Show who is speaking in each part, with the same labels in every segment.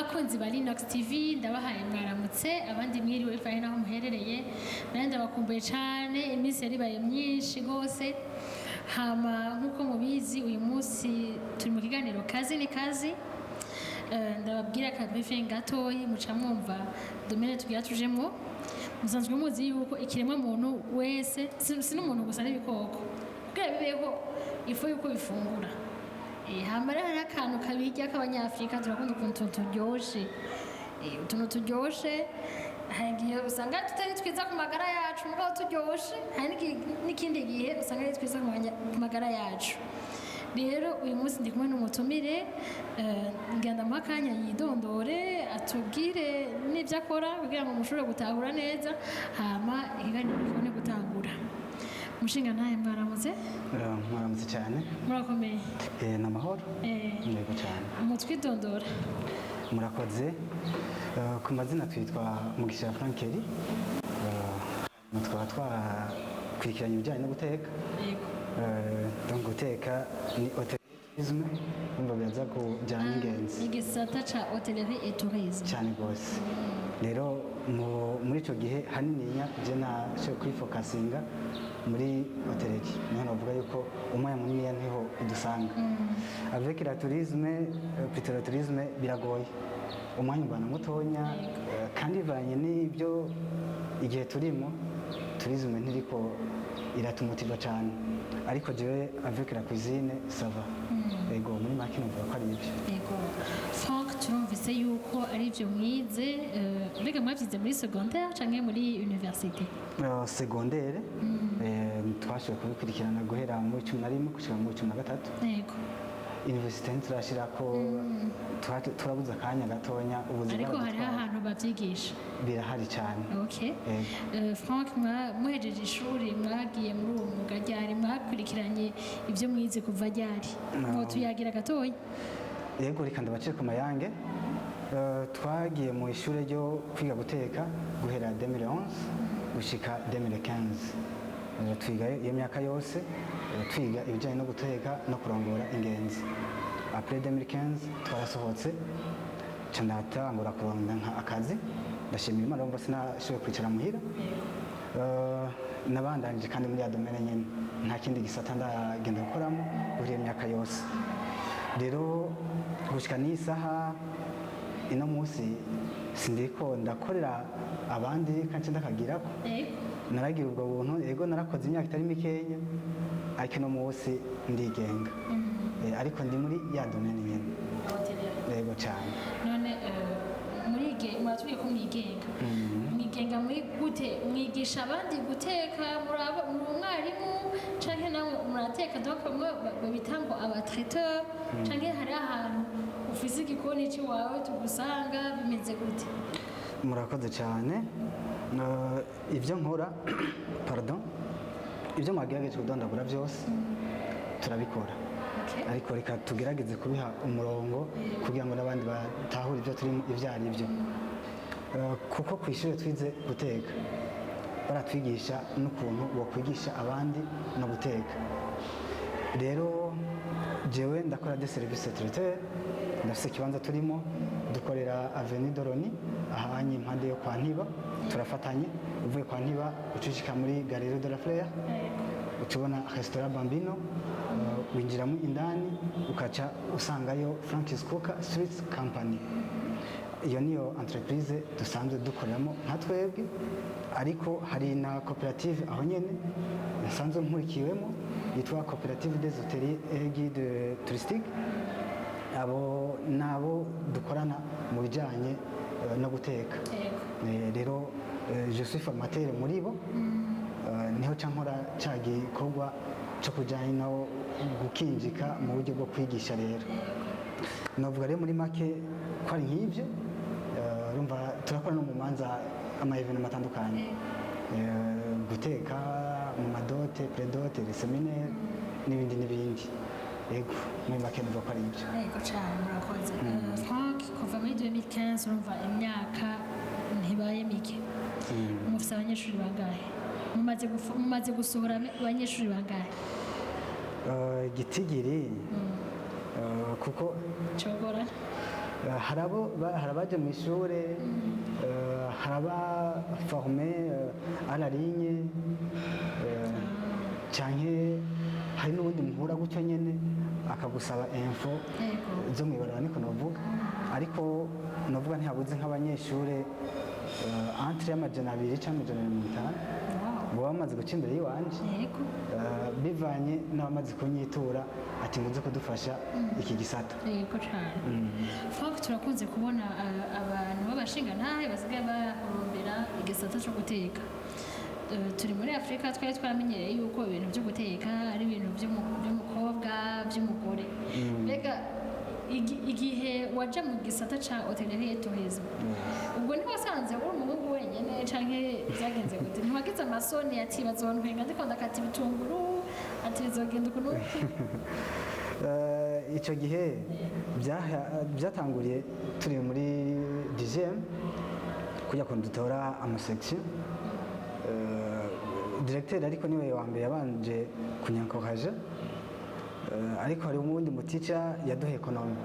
Speaker 1: bakunzi ba Linux TV ndabahaye mwaramutse abandi mwiriwe bivanye naho muherereye nandi ndabakumbuye cyane iminsi yaribaye myinshi gose hama nkuko mubizi uyu munsi turi mu kiganiro kazi ni kazi ndababwira ka briefing gatoyi muca mwumva domene tugira tujemwo musanzwe muzi yuko ikiremwa muntu wese si n'umuntu gusa n'ibikoko kugira bibeho ifu yuko bifungura hama rero hari akantu kabirya k'abanyafrika turakunda ukuntu turyoshe utuntu turyoshe hari igihe usanga tutari twiza ku magara yacu mugabo turyoshe hari n'ikindi gihe usanga ari twiza ku magara yacu rero uyu munsi ndi kumwe n'umutumire ngenda mu akanya yidondore atubwire n'ibyo akora kugira ngo mushobore gutahura neza hama ikiganiro kibone gutangura mushinga ntaye mwaramutse
Speaker 2: mwaramutse cyane
Speaker 1: murakomeye
Speaker 2: ni amahoro yego cyane
Speaker 1: mutwidondora
Speaker 2: murakoze ku mazina twitwa Mugisha Franck twaba twakurikiranye ibijyanye no guteka donc guteka ni hôtellerie umva biraza kujyana n'ingenzi
Speaker 1: igisata ca hôtellerie et tourisme
Speaker 2: cyane rwose rero muri icyo gihe hanininya je nashoboye kwifokasinga muri hôtellerie niho navuga yuko umwanya munini niho udusanga avec la tourisme plutôt la tourisme biragoye umwanya ubana mutonya kandi ivanye n'ibyo igihe turimo tourisme ntiriko iratumutiva cyane ariko jewe avec la cuisine ça va yego muri make numva ko ari ibyo
Speaker 1: yego Franck turumvise yuko ari ibyo mwize mbega mwavyize muri secondaire canke muri université
Speaker 2: secondaire twashoboye kubikurikirana guhera mu 11 gushika mu 13
Speaker 1: yego
Speaker 2: université nturashira ko turabuza akanya gatonya ubuzima
Speaker 1: ariko hari ahantu bavyigisha
Speaker 2: birahari cyane
Speaker 1: okay Franck muhejeje ishuri mwagiye muri uwo mwuga ryari mwakurikiranye ibyo mwize kuva ryari ngo tuyagira gatoya
Speaker 2: yego reka ndabaciye ku mayange twagiye mu ishuri ryo kwiga guteka guhera 2011 gushika 2015 twiga iyo myaka yose twiga ibijyanye no guteka no kurongora ingenzi après 2015 twarasohotse candatangura kuronka akazi ndashimira Imana ngo sinashoboye kwicara muhira nabandanje kandi muri ya domaine nyene nta kindi gisata ndagenda gukoramo buri myaka yose rero gushika n'isaha ino munsi sindiko ndakorera abandi kandi ndakagirako naragira ubwo buntu yego narakoze imyaka itari mikenya ariko no munsi ndigenga ariko ndi muri ya domaine nyene yego cyane
Speaker 1: none mwatuye ko mwigenga muri gute mwigisha abandi guteka muri umwarimu canke nawe murateka donc babita ngo abatraiteur canke hari ahantu ufise igikoni c'iwawe tugusanga bimeze gute
Speaker 2: murakoze cyane ibyo nkora pardon ibyo mwagerageje kudondagura byose turabikora ariko reka tugerageze kubiha umurongo kugira ngo n'abandi batahure ibyo turimo ibyo ari byo kuko ku ishuri twize guteka baratwigisha n'ukuntu wakwigisha abandi no guteka rero jewe ndakora de service traiteur ndafise ikibanza turimo dukorera avenue d'Oroni ahanye impande yo kwa Ntiba turafatanye uvuye kwa Ntiba ucishika muri Galerie de la Fleur ukibona restaurant Bambino winjiramo indani ukaca usangayo Frank's Cooker Street Company iyo niyo entreprise dusanzwe dukoreramo nka twebwe ariko hari na cooperative aho nyene nsanzwe nkurikiwemo yitwa coopérative des hôteliers et guides touristiques abo nabo dukorana mu bijanye no guteka rero je suis formateur muri bo niho cankora cagikorwa cyo kujyanye no gukinjika mu buryo bwo kwigisha rero navuga rero muri make ko ari nk'ibyo urumva turakora no mu manza ama-event atandukanye guteka mu madote predote seminaire n'ibindi yego muri make navuga ko ari ibyo
Speaker 1: yego cyane murakoze Franck kuva muri 2015 urumva imyaka ntibaye mike mufite abanyeshuri bangahe mumaze gusohora abanyeshuri bangahe
Speaker 2: gitigiri kuko
Speaker 1: cogora
Speaker 2: hari abaje mu ishure, hari abaforme à la ligne, canke hari n'ubundi muhura gutyo nyene akagusaba info zo mw'ibarabara niko novuga, ariko novuga ntihabuze nk'abanyeshure entre y'amajana 200 canke amajana 500 bo bamaze guca imbere y'iwanje bivanye n'abamaze kunyitura ati muze kudufasha iki gisata.
Speaker 1: Yego cyane. Franck, turakunze kubona abantu b'abashingantahe basigaye bahombera igisata cyo guteka. Turi muri Afurika twari twamenyereye yuko ibintu byo guteka ari ibintu by'umukobwa by'umugore. Mbega igihe waje mu gisata ca hotelerie et tourisme ubwo ni wasanze uri umuhungu wenyene canke byagenze gute? Ntiwagize amasoni ati bazontwenga ndiko ndakata ibitunguru ati bizogenda ukuntu?
Speaker 2: Icyo gihe byatanguriye turi muri DGM kujya kuntu dutora amasection. Directeur ariko niwe wa mbere yabanje kunyankoraje, ariko hari umundi muticha yaduhe ekonomi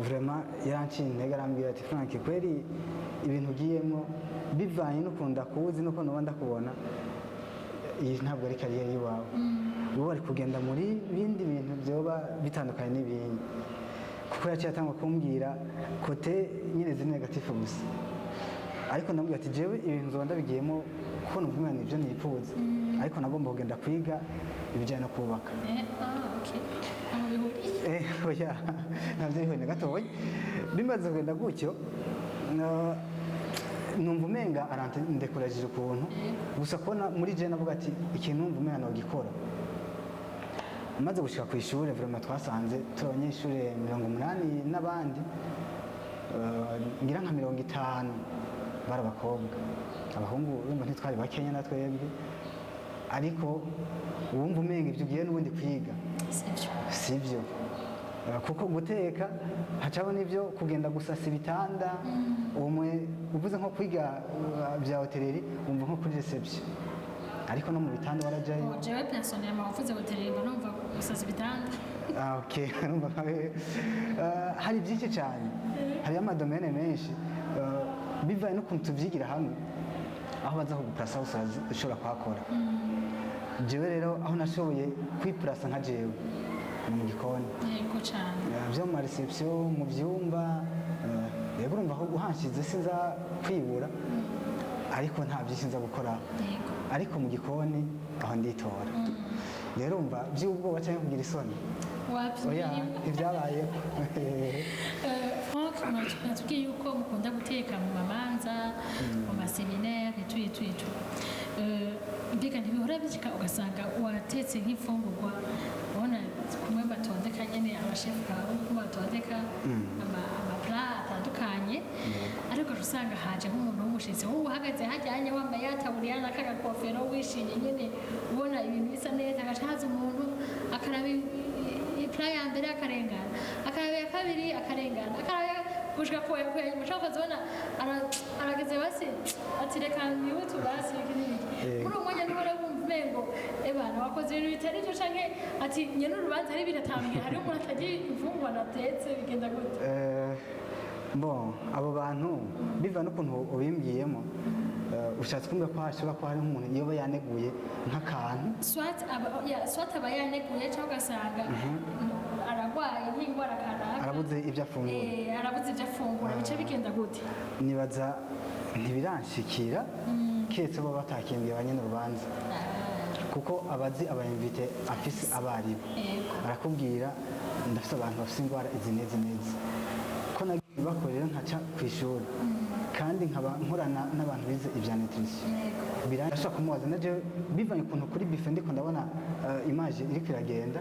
Speaker 2: vraiment yaranciye intege arambwira ati Franck, kweri ibintu ugiyemo bivanye n'ukunda kuzi nuko noba ndakubona iyi ntabwo ari kariyeri yiwawe, wowe ari kugenda muri bindi bintu byoba bitandukanye n'ibindi, kuko yaciye atangwa kumbwira kote nyine ziri negatifu gusa, ariko ndamubwira ati jewe ibintu nzoba ndabigiyemo kuko numva umwana ibyo nifuza, ariko nagomba kugenda kwiga ibijyanye no kubaka. Oya ntabyo bihuye na gatoya. Bimaze kugenda gutyo numva umenga arandekurajije ukuntu, gusa kubona muri je navuga ati ikintu numva umenga nogikora. Maze gushika ku ishuri vraiment twasanze turi abanyeshuri 80 n'abandi ngira nka 50 bari abakobwa, abahungu urumva ntitwari bakenya na twebwe, ariko wumva umenga ibyo ugiye n'ubundi kwiga sibyo, kuko guteka hacaho n'ibyo kugenda gusasa ibitanda. Umwe uvuze nko kwiga bya hoteleri wumva nko kuri reception, ariko no mu bitanda warajayo.
Speaker 1: Jewe personnellement uvuze hoteleri mba numva gusasa ibitanda.
Speaker 2: Okay, numva hari byinshi cyane, hari amadomene menshi bivaye n'ukuntu tubyigira hamwe, aho baza kuguplasa ushobora kuhakora. Jewe rero aho nashoboye kwiplasa nka jewe mu gikoni.
Speaker 1: Yego cyane.
Speaker 2: Byo mu reception mu byumba, yego urumva aho uhanshize sinza kwibura, ariko nta byinshi nza gukora, ariko mu gikoni aho nditora. Rero umva by'ubwoba cyangwa kugira isoni. Oya ibyabayeho.
Speaker 1: Franck, natubwiye yuko mukunda guteka mu mamanza, mu maseminaire etu. Mbega ntibihora bishika ugasanga watetse nk'imfungurwa ubona kumwe batondeka nyene abashefu bawe uko batondeka amapla atandukanye, ariko usanga haje nk'umuntu w'umushitsi wowe uhagaze hajyanye wambaye yataburiya n'akagakofero wishimye nyene ubona ibintu bisa neza, agacaza umuntu akaraba ipla ya mbere akarengana, akaraba ya kabiri akarengana, akaraba gushika kwa nyuma ushaka kuzibona arageze basi ati reka nyihutu basi kinini muri umwanya n'ubara wumva umengo ebana wakoze ibintu bitari byo canke ati nye n'urubanza ari biratambye hari umuntu atagira imfungwa natetse bigenda gute?
Speaker 2: Bon, abo bantu biva n'ukuntu ubimbwiyemo ushatse kumva ko hashobora kuba hari umuntu yoba yaneguye nk'akantu
Speaker 1: swat aba yaneguye cyangwa ugasanga aragwaye nk'indwara kanaka
Speaker 2: arabuze ibyo afungura
Speaker 1: bice bigenda gute?
Speaker 2: Nibaza ntibiranshikira keretse bo batakimbwiye abanyene urubanza, kuko abazi abayimvite afise abaribo arakubwira ndafise abantu bafise indwara izi neza ko nagiye bakorera nkaca ku ishuri kandi nkaba nkorana n'abantu bize ibya nutrition. Birashaka kumubaza naje bivanye ukuntu kuri bife ndiko ndabona image iri kwiragenda,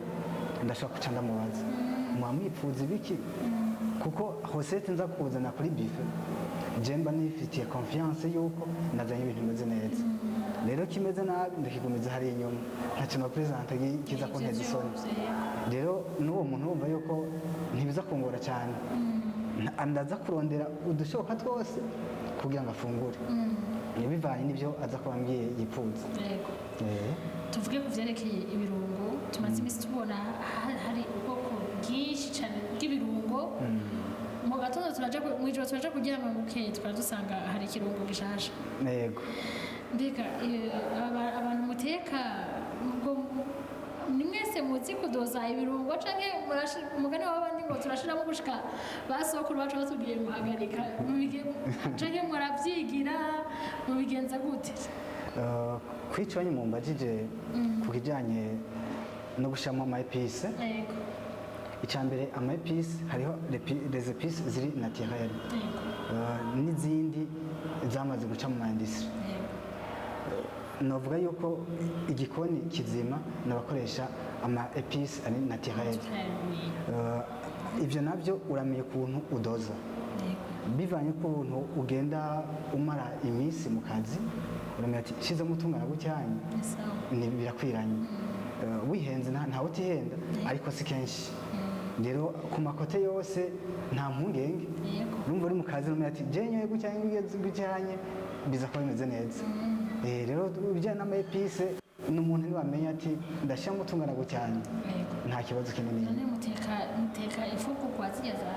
Speaker 2: ndashaka kuca ndamubaza mwamwipfuza ibiki, kuko hosete nza kuzana kuri bife jemba nifitiye confiance yuko nazanye ibintu bimeze neza, rero kimeze nabi ndakigumiza hari inyuma ntacyo no present kiza ko nteze isoni. Rero n'uwo muntu wumva yuko ntibiza kungora cyane, ndaza kurondera udushoboka twose kugira ngo afungure bivanye n'ibyo aza kuba ambwiye yipfuza.
Speaker 1: Tuvuge ku byerekeye ibirungo, tumaze iminsi tubona hari ubwoko bwinshi cyane bw'ibirungo mu gatondo mu ijoro turaja kuryama bukeye tukaba dusanga hari ikirungo gishasha.
Speaker 2: yego
Speaker 1: Mbega abantu muteka ni mwese muzi kudoza ibirungo canke umugani w'abandi ngo turashiramo gushika basokuru bacu batubwiye guhagarika canke muravyigira mubigenza gute?
Speaker 2: kwicanye mumbajije ku kijanye no gushiramo ama épices.
Speaker 1: Yego.
Speaker 2: Icyambere ama épices hariho les épices ziri naturelles n'izindi zamaze guca mu industrie. Novuga yuko igikoni kizima nabakoresha ama épices ari naturelles. Ivyo navyo uramenye ukuntu udoza bivanye ukuntu ugenda umara iminsi mu kazi, uramenya ati shizemo utungana gucyanye ni birakwiranye. Wihenze ntawe utihenda ariko si kenshi. Rero ku makote yose nta mpungenge, urumva uri mu kazi uramenya ati jenye gucyanye biza kuba bimeze neza. Rero ibijyanye n'ama épices n'umuntu niwamenya ati ndashyiramo utungana gucyanye nta kibazo kinini.
Speaker 1: None muteka imfungurwa zigeza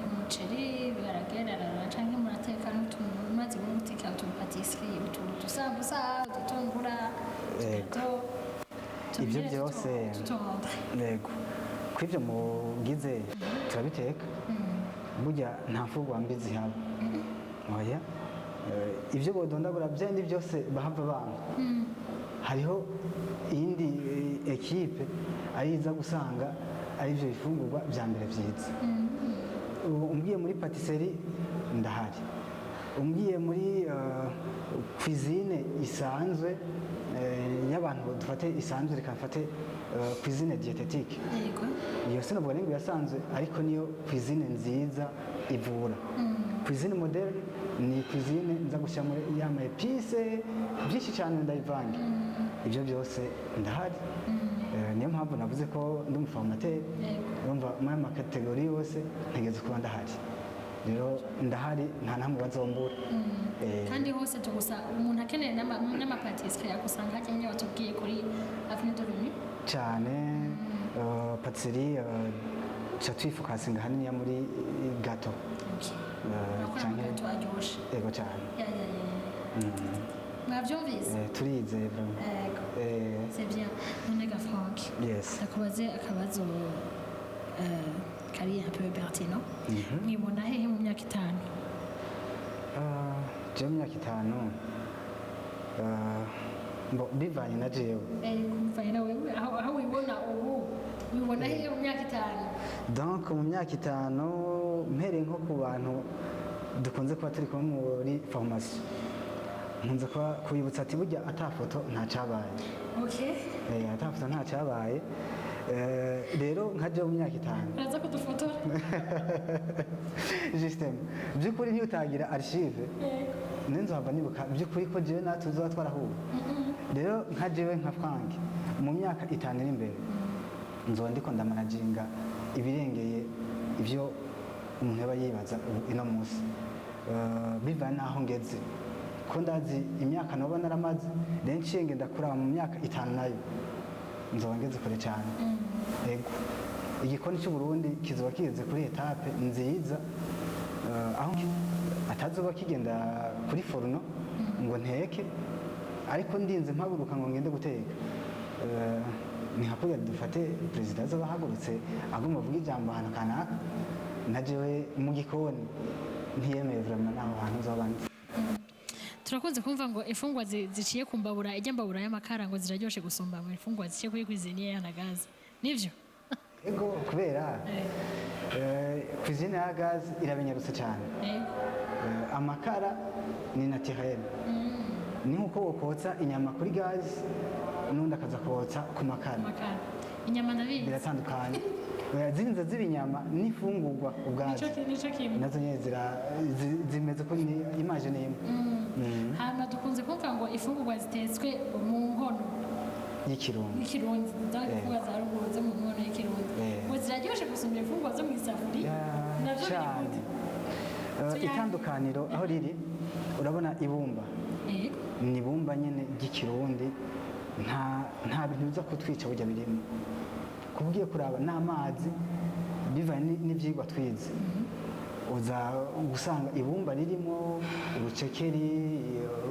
Speaker 1: umuceri baragerarana canke murateka n'utuntu maze muteka utuntu patisserie utuntu dusambusa udutungura
Speaker 2: ibyo byose yego kw'ibyo mugize turabiteka. Burya nta mfungurwa mbi zihaba. Oya ibyo bodondagura byandi byose bahava banga. Hariho iyindi ekipe ayiza gusanga ari byo bifungurwa bya mbere byiza. Umbwiye muri patisserie ndahari, umbwiye muri cuisine isanzwe y'abantu dufate isanzwe reka mfate cuisine diététique. Iyo sinavuga ngo yasanzwe ariko niyo cuisine nziza ivura. Cuisine moderne ni cuisine nza gushyira muri y'ama épices byinshi cyane ndayivange. Ibyo byose ndahari. Niyo mpamvu navuze ko ndi umuformateur. Urumva muri ama kategori yose ntegeze kuba ndahari. Rero ndahari nta namwe bazombura.
Speaker 1: Kandi hose tugusa umuntu akeneye n'amapatisserie yakusanga hajya watubwiye kuri Avenue de l'Union
Speaker 2: cyane. Patisserie cha twifokasinga hanini muri gato.
Speaker 1: Cyane gato aryoshe.
Speaker 2: Yego cyane.
Speaker 1: Mwavyumvise?
Speaker 2: Turize vraiment.
Speaker 1: C'est bien. None ga Franck.
Speaker 2: Yes.
Speaker 1: Ndakubaze akabazo kari un peu pertinent. Mwibona hehe mu myaka 5?
Speaker 2: Je mu myaka 5 bivanye na jewe.
Speaker 1: Kumvanye na wewe aho wibona ubu wibona hehe mu myaka 5?
Speaker 2: Donc mu myaka 5 mpere nko ku bantu dukunze kuba turi kumwe muri formation, nkunze kubibutsa ati burya atafoto nta cyabaye.
Speaker 1: Okay.
Speaker 2: Atafoto nta cyabaye. Rero nka jewe mu myaka 5
Speaker 1: uraza kudufotora
Speaker 2: justement by'ukuri ntiyutagira archive ninzohava nibuka by'ukuri ko jewe natwe tuzoba twarahuye. Rero nka jewe nka Franck mu myaka 5 iri imbere nzoba ndiko ndamanaginga ibirengeye ibyo umuntu yaba yibaza ino munsi. Bivanye naho ngeze ko ndazi imyaka noba naramaze rero nciye ngenda kuraba mu myaka 5 nayo nzoba ngeze kure cyane. Yego igikoni cy'u Burundi kizoba kigeze kuri etape nziza aho atazoba kigenda kuri foruno ngo nteke ariko ndinze mpaguruka ngo ngende guteka. Ni hakuya dufate perezida azoba hagurutse agomba kuvuga ijambo ahantu kanaka na jewe mu gikoni ntiyemeye vraiment naho hantu z'abandi.
Speaker 1: Turakunze kumva ngo imfungwa ziciye ku mbabura ijya mbabura y'amakara ngo ziraryoshe gusumba mu imfungwa ziciye kuri cuisine ya gaze. Nivyo?
Speaker 2: Ego kubera cuisine ya gaze irabenyarutse cyane. Amakara ni naturel. Ni nkuko wokotsa inyama kuri gaze n'undi akaza kotsa ku makara.
Speaker 1: Inyama nabizi
Speaker 2: biratandukanye. Zirinze z'ibinyama n'ifungurwa ubwazo nazo nyine zimeze ko image n'imwe.
Speaker 1: Hama dukunze kumva ngo ifungurwa zitetswe mu nkono y'ikirundi ndakubwa za ruguru zo mu nkono y'ikirundi ngo ziraryoshe gusumba ifungurwa zo mu isafuriya navyo bigute.
Speaker 2: Itandukaniro aho riri urabona ibumba ni ibumba nyine ry'ikirundi nta bintu biza kutwica burya birimo kubwiye kuraba n'amazi bivanye n'ivyigwa twize. uza gusanga ibumba ririmo ubucekeri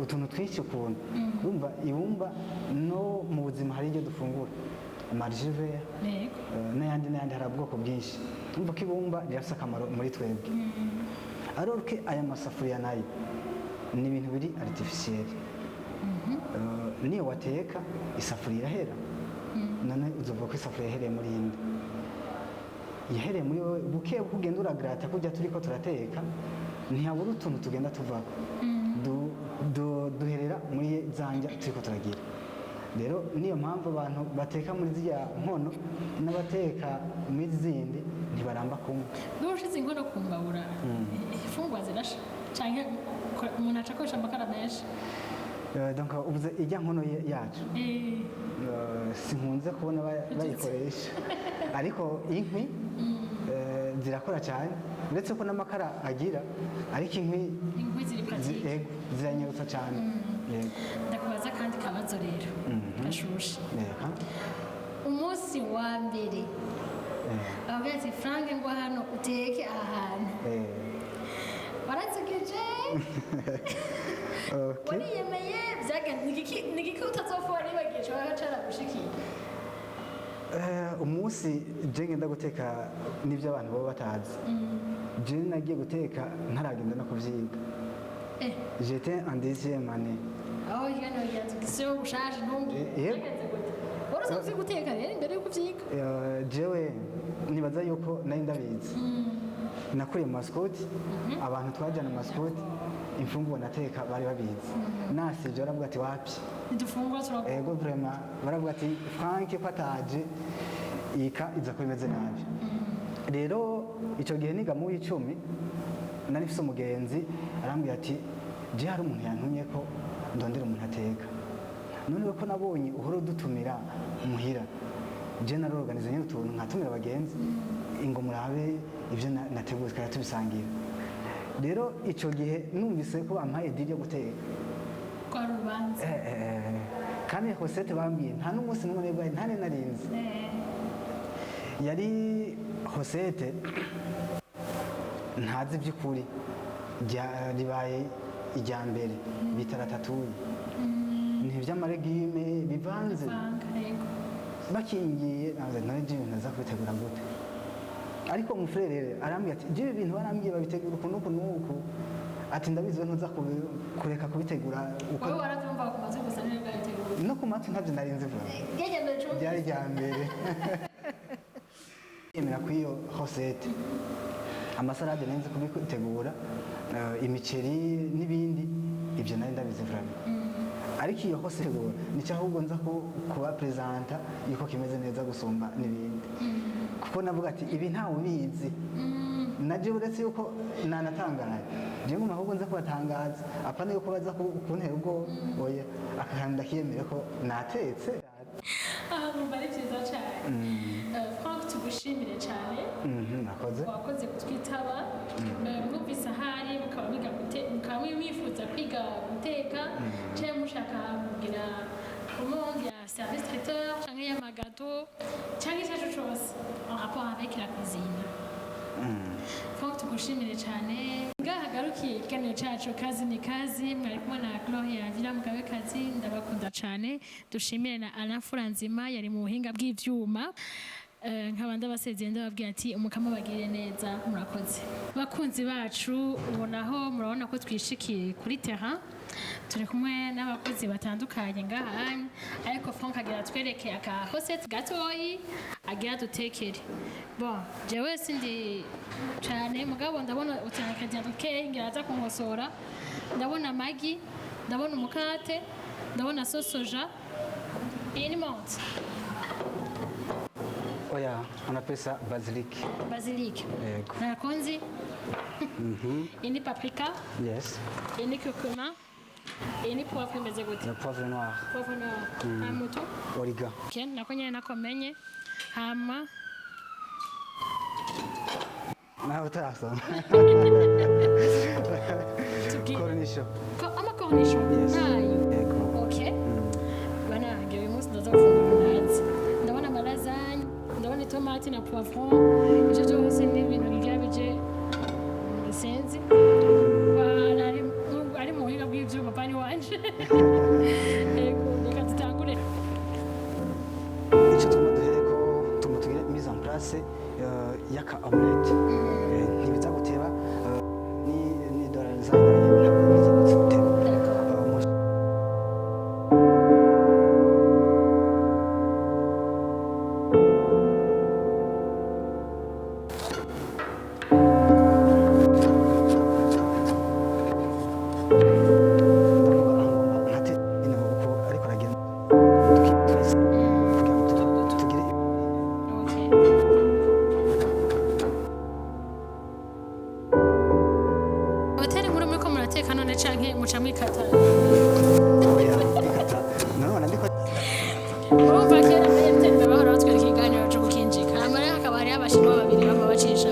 Speaker 2: utuntu twinshi ukuntu urumva ibumba no mu buzima hari ibyo dufungura amarjive n'ayandi hari ubwoko bwinshi urumva ko ibumba rirafite akamaro muri twebwe alors que aya masafuriya nayo ni ibintu biri artificiel niyo wateka isafuriya irahera none uzovuga ko isafuriya yahereye muri indi yahereye muri wowe buke ugenda uragrata kujya turiko turateka ntihabura utuntu tugenda tuvako duherera muri zanja turiko turagira rero niyo mpamvu abantu bateka muri ziriya nkono n'abateka muri zindi ntibaramba kumwe
Speaker 1: n'ushize inkono ku mbabura imfungurwa zirasha canke umuntu aca akoresha amakara menshi
Speaker 2: donc ubuze ijya nkono yacu sinkunze kubona bayikoresha ariko inkwi zirakora cyane uretse ko n'amakara agira ariko inkwi ziranyarutsa cyane
Speaker 1: ndakubaza kandi kabazo rero gashushe umunsi wa mbere avuga ati Franck ngo hano uteke ahantu waratsegeje wariyemeye nigiki utazofora nibagiye cyoba caragushikiye
Speaker 2: umunsi je ngenda guteka n'ibyo abantu baba batazi je nagiye guteka ntaragenda no kuvyiga j'étais en deuxième année
Speaker 1: aho yano yatugisiyo bushaje ntumbi warasanze guteka rero imbere yo kuvyiga
Speaker 2: jewe nibaza yuko nari ndabizi nakuriye mu masikoti abantu twajyana mu masikoti imfungurwa nateka bari babizi nasivye baravuga ati wapi
Speaker 1: idufungura turakora
Speaker 2: ego vraiment baravuga ati Franck ko ataje ika iza ko imeze nabi rero icyo gihe niga mu 10 nari mfise umugenzi arambwira ati je hari umuntu yantumye ko ndondera umuntu ateka none ko nabonye uhoro dutumira muhira je narorganize nyine utuntu nkatumira abagenzi ingo murabe ibyo nateguye twari tubisangira rero icyo gihe numvise ko bampaye diri yo guteka
Speaker 1: kwa rubanza
Speaker 2: kandi hosete bambwiye nta n'umunsi n'umwe nebwaye nta narinzi yari hosete ntazi by'ukuri ribaye ijya mbere bita ratatouille ni iby'amaregime bivanze bakingiye none je naza kubitegura gute ariko umufrere arambwira ati je ibintu barambwiye babitegura ukuntu nuko ati ndabizi ntuza kureka kubitegura
Speaker 1: uko wowe waratumva ku mazi gusa nene bwabitegura
Speaker 2: no ku matwi ntabyo narinzi vuba byari rya mbere yemera ku iyo hosete amasarade nenze kubitegura imiceri n'ibindi ibyo nari ndabizi vuba ariko iyo hosete nicyo ahubwo nza kuba presenta yuko kimeze neza gusumba n'ibindi kuko navuga ati ibi ntawe ubizi naje uretse yuko nanatangaye je ngo ahubwo nza kubatangaza apana yuko baza kuntera ubwo oya akahanda kiyemere ko natetse
Speaker 1: numva ari byiza cyane Franck tugushimire cyane wakoze kutwitaba mwumvise ahari mukaba mwifuza kwiga guteka cyangwa mushaka kugira commande ya service traiteur cyangwa y'amagato cyangwa icyo ari cyo cyose en rapport avec la cuisine Franck tugushimire cyane ngahagarukiye ikiganiro cyacu kazi ni kazi mwari kumwe na Gloria Villa Mugabekazi ndabakunda cyane dushimire na Alain Furanzima yari mu buhinga bw'ivyuma nk'abandi basezeye ndababwira ati umukama bagire neza murakoze bakunzi bacu ubonaho murabona ko twishikiye kuri terrain turi kumwe n'abakozi batandukanye ngaha ariko Franck agira twereke aka hosete gatoyi agira dutekere bon jewe sindi cyane mugabo ndabona utanakagira duke ngira aza kunkosora ndabona magi ndabona umukate ndabona sosoja iyi ni monte
Speaker 2: oya on appelle ça basilic
Speaker 1: nakonzi iyi ni paprika
Speaker 2: yes
Speaker 1: iyi ni curcuma iyi ni poivre imeze gute
Speaker 2: poivre noir
Speaker 1: mutu
Speaker 2: origa
Speaker 1: nako nyine nakomenye hama
Speaker 2: nawe utarasoma cornichon
Speaker 1: cornichon nayo okay bana ngewe uyu munsi ndaza gufungura hanze ndabona amalasagne ndabona itomati na poivron ibyo byose ni ibintu bigira bije
Speaker 2: ka omelette ntibiza guteba ni dorari zanyu ntabwo biza guteba
Speaker 1: hoteli muri ko murateka none canke muca mwikata urumva kera muri hoteli bahora batwereka ikiganiro cyo gukinjika amara hakaba hariho abashinwa babiri bama bacisha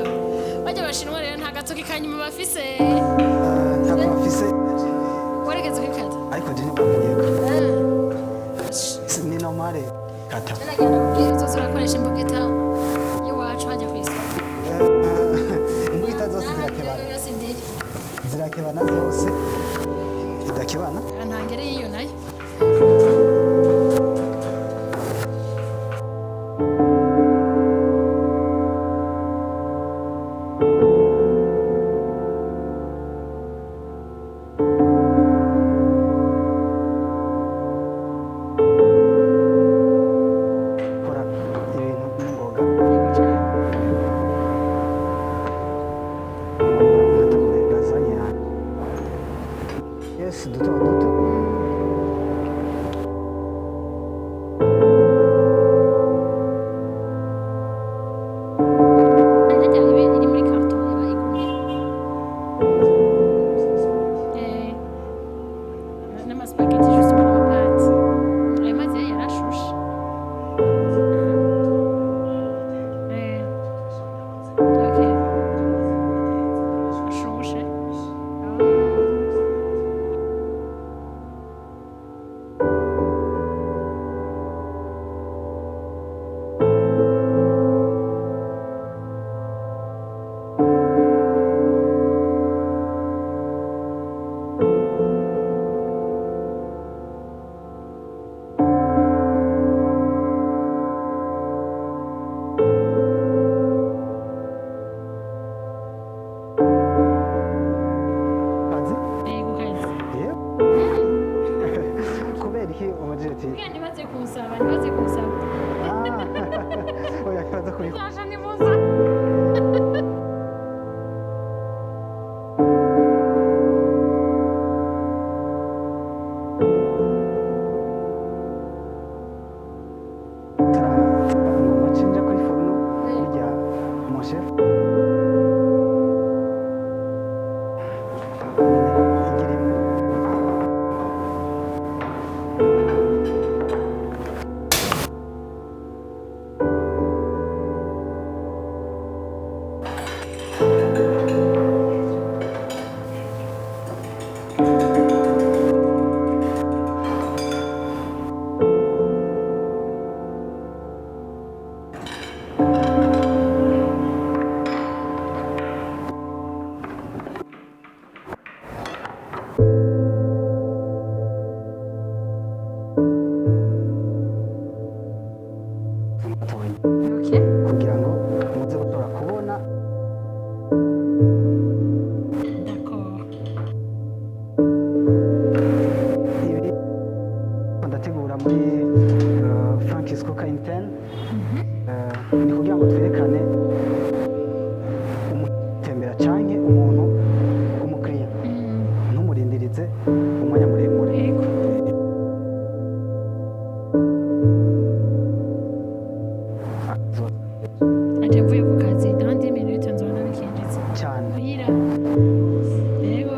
Speaker 1: bajya abashinwa rero nta gatoki kanyuma bafise
Speaker 2: ntabwo bafise
Speaker 1: waregeze kwikata
Speaker 2: ariko je ntibamenyeka ni normale kata
Speaker 1: zose urakoresha imbugita y'iwacu hajya ku isoko
Speaker 2: imbugita zose zirakebana zose zidakebana
Speaker 1: ntangere y'iyo nayo
Speaker 2: kora ibintu n'ingoga nategura lasagna yanjye yes duto duto
Speaker 1: iri muri karton bayigumye n'amaspaghetti juste muri amapati ayo mazi yari yarashushe okay ashushe
Speaker 2: kazi
Speaker 1: gukaza
Speaker 2: yewe kubera iki umujeti
Speaker 1: ntibaze kunsaba
Speaker 2: oya kaza kuri
Speaker 1: zaje nimuza
Speaker 2: mucinja kuri foruno irya moshefu igira imwe amatoyi
Speaker 1: okay
Speaker 2: kugira ngo muze gushobora kubona
Speaker 1: d'accord
Speaker 2: ibi ndategura muri Francis Cocaine ni kugira ngo twerekane umutembera canke umuntu w'umukiriya ntumurindirize umwanya muremure
Speaker 1: yego aje mvuye ku kazi dans 10 minutes nzobona bikinjiza
Speaker 2: cyane
Speaker 1: muhira yego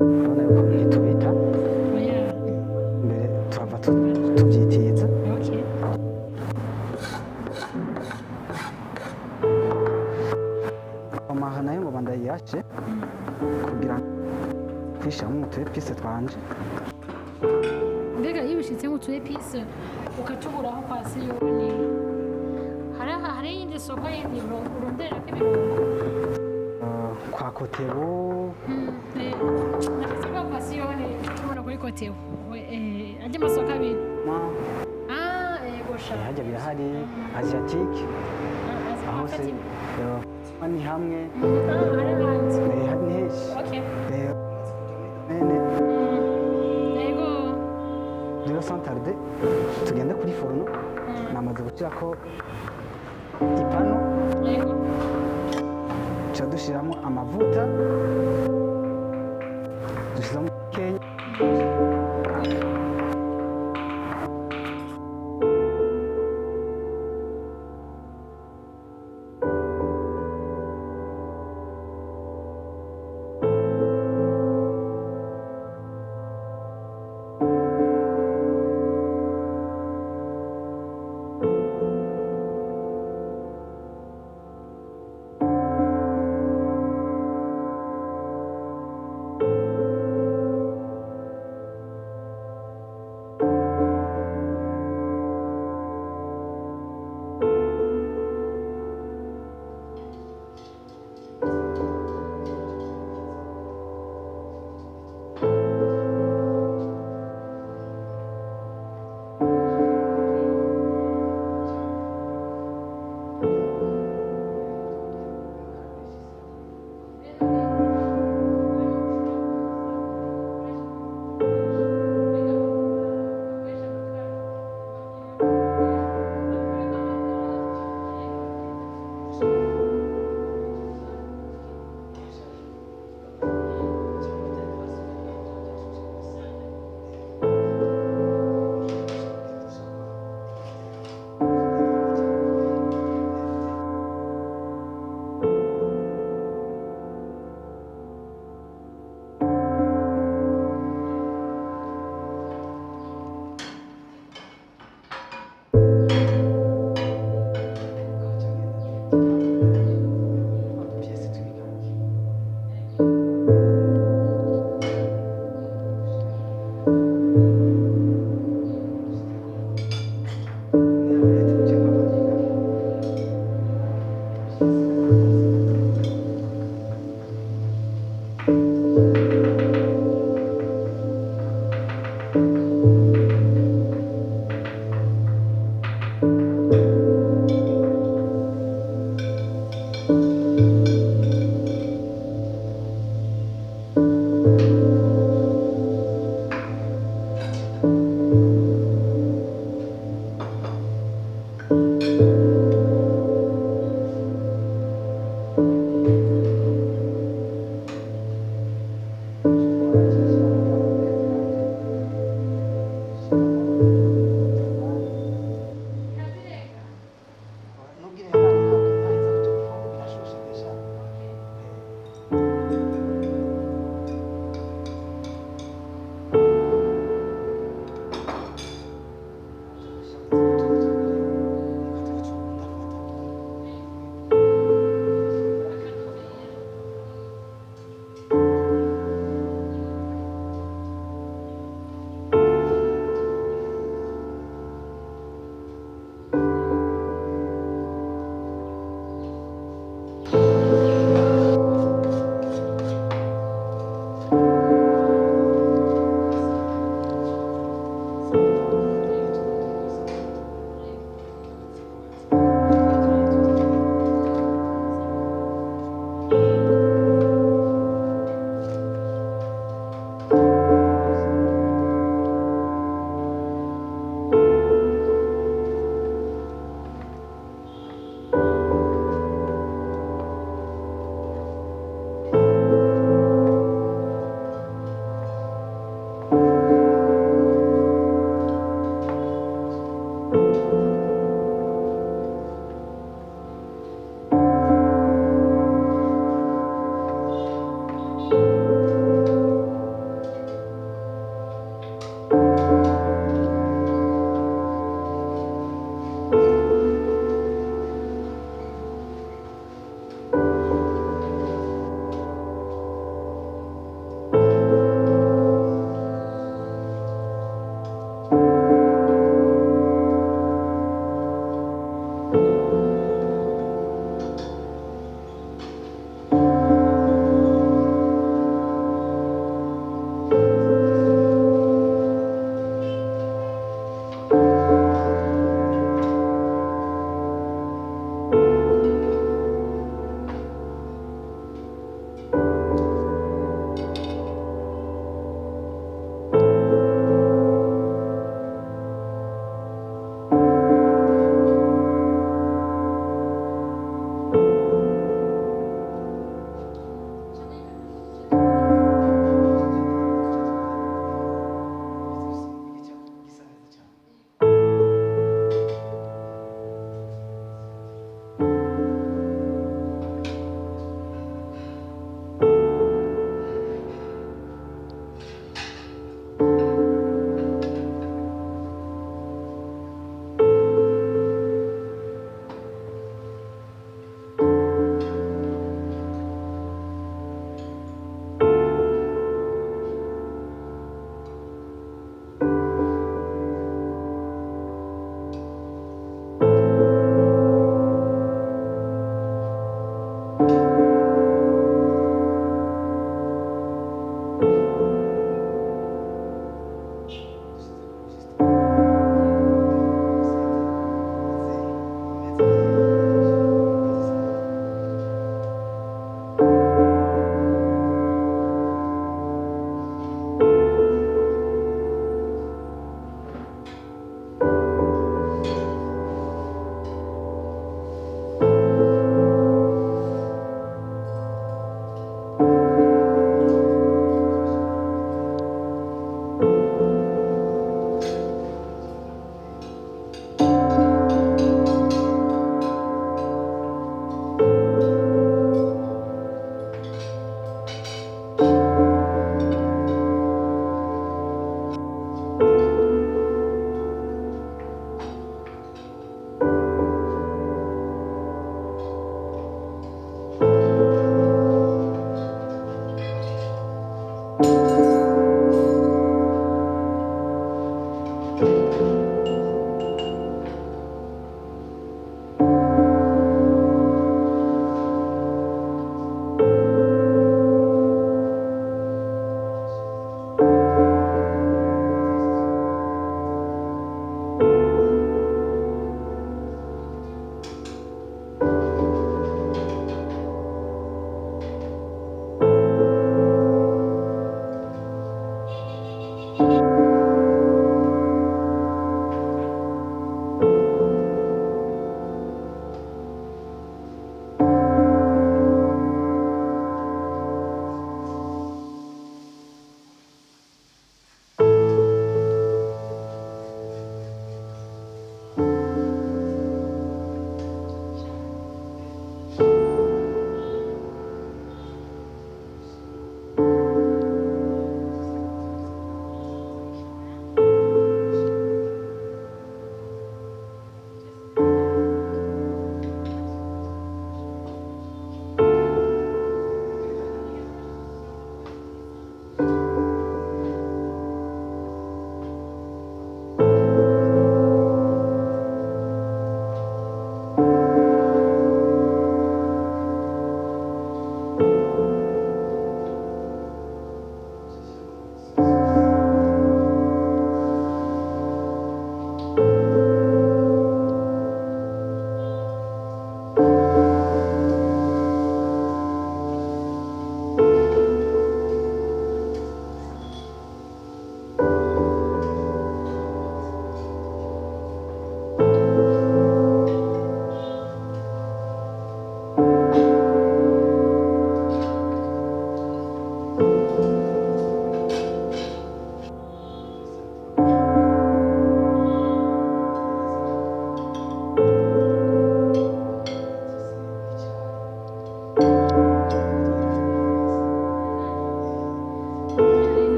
Speaker 2: urabona yuko ntitubita
Speaker 1: oya
Speaker 2: mbere turava tubyitiza
Speaker 1: okay
Speaker 2: amaha nayo ngo bandayiyashe kugira ngo kwishiramo utu epise twanje
Speaker 1: mbega iyo ubishitse nk'utu epise ukatuburaho kwa siyoni hari iyindi soko yindi urondererako ibirungo
Speaker 2: kwa Kotebu.
Speaker 1: Nafise kwa pasiyone tubona kuri Kotebu. Ajya amasoko abiri. Yego sha.
Speaker 2: Hajya birahari Asiatique. Aho se ni hamwe.
Speaker 1: Hari hanze.
Speaker 2: Hari ni henshi.
Speaker 1: Okay. Yego.
Speaker 2: Rero santarde tugenda kuri foruno namaze gushyirako ipano.
Speaker 1: Yego.
Speaker 2: Tuca dushyiramo amavuta dushyiramo Kenya